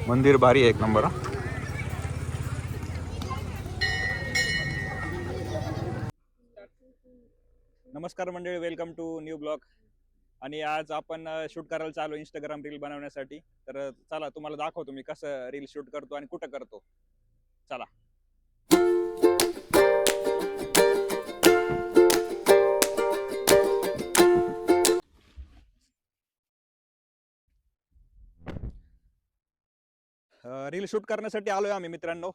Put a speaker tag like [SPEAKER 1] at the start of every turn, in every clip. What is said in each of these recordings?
[SPEAKER 1] मंदिर भारी आहे एक नंबर. नमस्कार मंडळी, वेलकम टू न्यू ब्लॉग. आणि आज आपण शूट करायला चालू इंस्टाग्राम रील बनवण्यासाठी. तर चला तुम्हाला दाखवतो मी कसं रील शूट करतो आणि कुठं करतो. चला. रील शूट करण्यासाठी आलोय आम्ही मित्रांनो.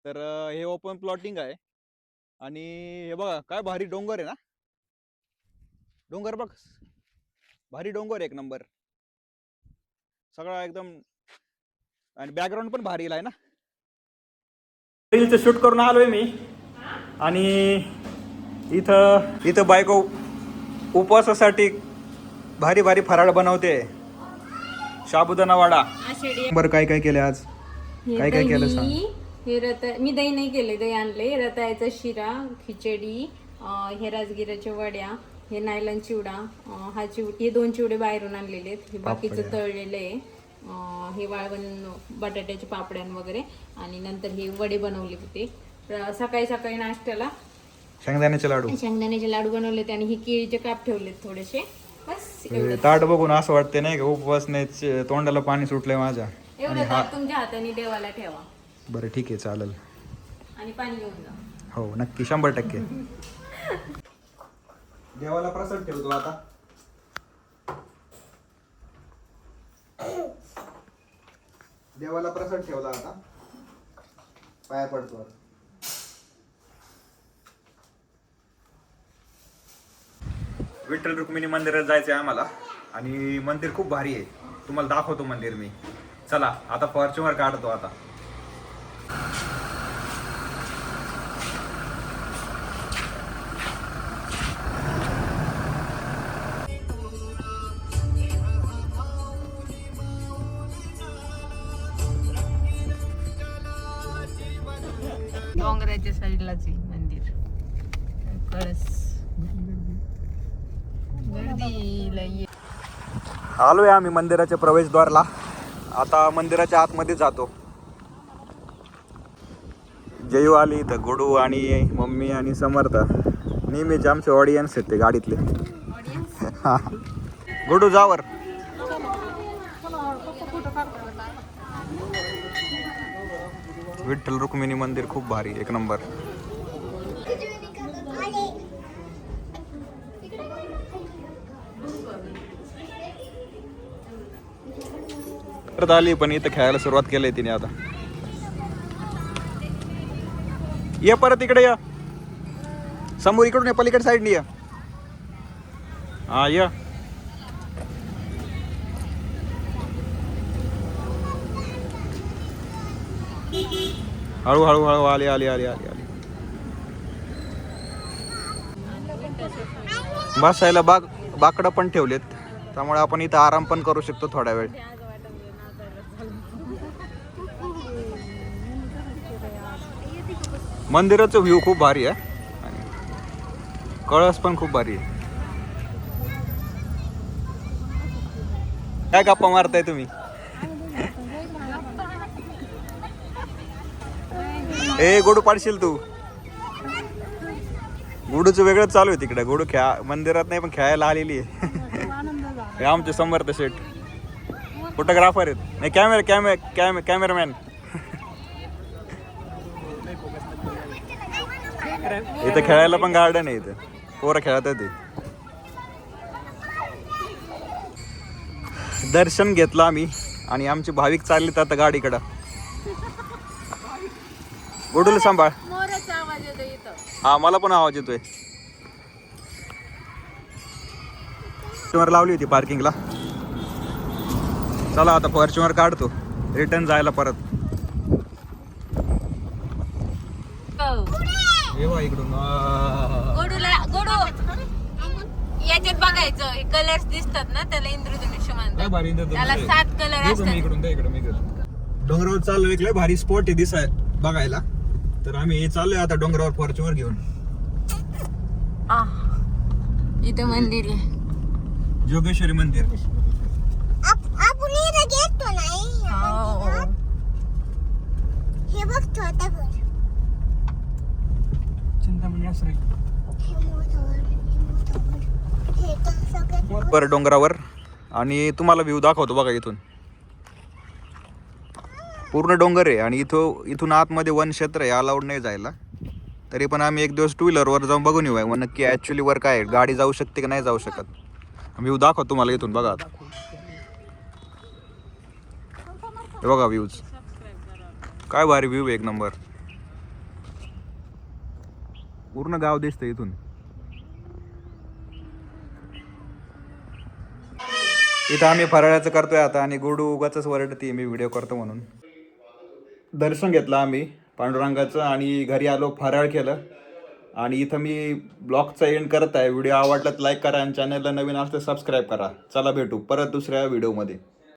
[SPEAKER 1] तर हे ओपन प्लॉटिंग आहे आणि हे बघा काय भारी डोंगर आहे ना. डोंगर बघ, भारी डोंगर एक नंबर सगळा एकदम. आणि बॅकग्राऊंड पण भारी आहे ना. रीलचं शूट करून आलोय मी. आणि इथं बायको उपवासासाठी भारी भारी फराळ बनवते. साबुदाणा वडा. बरं काय काय केलं आज? काय काय केलं सांग.
[SPEAKER 2] हे मी दही नाही केले, दही आणले. रताळ्याचा शिरा, खिचडी, हे राजगिराच्या वड्या, हे नायलन चिवडा, हे 2 चिवडे बाहेरून आणलेले आहेत. हे बाकीचं तळलेलं आहे. हे वाळवण बटाट्याचे पापड्यान वगैरे. आणि नंतर हे वडे बनवले होते. सकाळी सकाळी नाश्त्याला
[SPEAKER 1] शेंगदाण्याचे
[SPEAKER 2] लाडू बनवले आणि हे केळीचे काप ठेवलेत थोडेसे. बस
[SPEAKER 1] ताट बघून असं वाटते नाही का उपवास नाही, तोंडाला पाणी सुटलंय माझ्या.
[SPEAKER 2] एवढं ताट तुमच्या हाताने देवाला ठेवा.
[SPEAKER 1] बरं ठीक आहे, चालेल.
[SPEAKER 2] आणि पाणी घेऊन जा.
[SPEAKER 1] हो नक्की, 100%. देवाला प्रसाद ठेवतो आता. देवाला प्रसाद ठेवला आता, पाया पडतो. विठ्ठल रुक्मिणी मंदिरात जायचंय आम्हाला. आणि मंदिर खूप भारी आहे, तुम्हाला दाखवतो मंदिर मी. चला आता फॉर्च्युनर काढतो आता.
[SPEAKER 2] डोंगराच्या साईडलाच आहे मंदिर. कळस
[SPEAKER 1] आलोय आम्ही मंदिराच्या प्रवेशद्वारला. आता मंदिराच्या आतमध्ये जातो. जयू आली इथं, गुडू आणि मम्मी आणि समर्थ. नेहमीच आमचे ऑडियन्स आहेत ते गाडीतले. गुडू जावर. विठ्ठल रुक्मिणी मंदिर खूप भारी एक नंबर. आली पण इथं खेळायला सुरुवात केली तिने आता. ये परत इकडे या, समोर इकडून ये, पलीकडे साईडने या. हा या. हळू हळू हळू आली आली आली आली आली. बसायला बाकडं पण ठेवलेत, त्यामुळे आपण इथं आराम पण करू शकतो थोडा वेळ. मंदिराचं व्ह्यू खूप भारी आहे आणि कळस पण खूप भारी आहे. काय गप्पा मारताय तुम्ही? ए गुडू पाडशील तू. गुडूचं वेगळंच चालू आहे तिकडे. गुडू मंदिरात नाही पण खेळायला आलेली आहे. हे आमचे समर्थ शेठ फोटोग्राफर आहेत. नाही कॅमेरामॅन. इथं खेळायला पण गार्डन आहे, इथं पोरं खेळतात. ते दर्शन घेतलं आम्ही आणि आमचे भाविक चाललेत आता गाडीकडं. गुडूला सांभाळ. हा मला पण आवाज येतोय. फॉर्च्युनर लावली होती पार्किंगला. चला आता फॉर्च्युनर काढतो, रिटर्न जायला परत. इकडून
[SPEAKER 2] याच्यात बघायचं, कलर्स दिसतात ना त्याला इंद्रधनुष्य म्हणतात. त्याला 7 कलर असतात.
[SPEAKER 1] डोंगरावर चाललो, एक लय भारी स्पॉट आहे दिसाय बघायला. तर आम्ही चाललोय आता डोंगरावर फॉर्च्युनर घेऊन.
[SPEAKER 2] इथं मंदिर आहे,
[SPEAKER 1] जोगेश्वरी मंदिर.
[SPEAKER 2] हो
[SPEAKER 1] परत डोंगरावर आणि तुम्हाला व्ह्यू दाखवतो बघा इथून. पूर्ण डोंगर आहे आणि इथून आतमध्ये वन क्षेत्र आहे, अलाउड नाही जायला. तरी पण आम्ही एक दिवस टू व्हीलरवर जाऊन बघून येऊ मग नक्की ॲक्च्युली वर काय आहे, गाडी जाऊ शकते की नाही जाऊ शकत. व्ह्यू दाखवतो तुम्हाला इथून बघा आता. हे बघा व्ह्यूज, काय भारी व्ह्यू आहे, एक नंबर. पूर्ण गाव दिसतं इथून. इथं आम्ही फराळाचं करतोय आता आणि गुडू उगाच वरडती मी व्हिडिओ करतो म्हणून. दर्शन घेतलं आम्ही पांडुरंगाचं आणि घरी आलो, फराळ केलं. आणि इथं मी ब्लॉगचा एंड करत आहे. व्हिडिओ आवडला तर लाईक करा आणि चॅनलला नवीन असलं सबस्क्राईब करा. चला भेटू परत दुसऱ्या व्हिडिओमध्ये.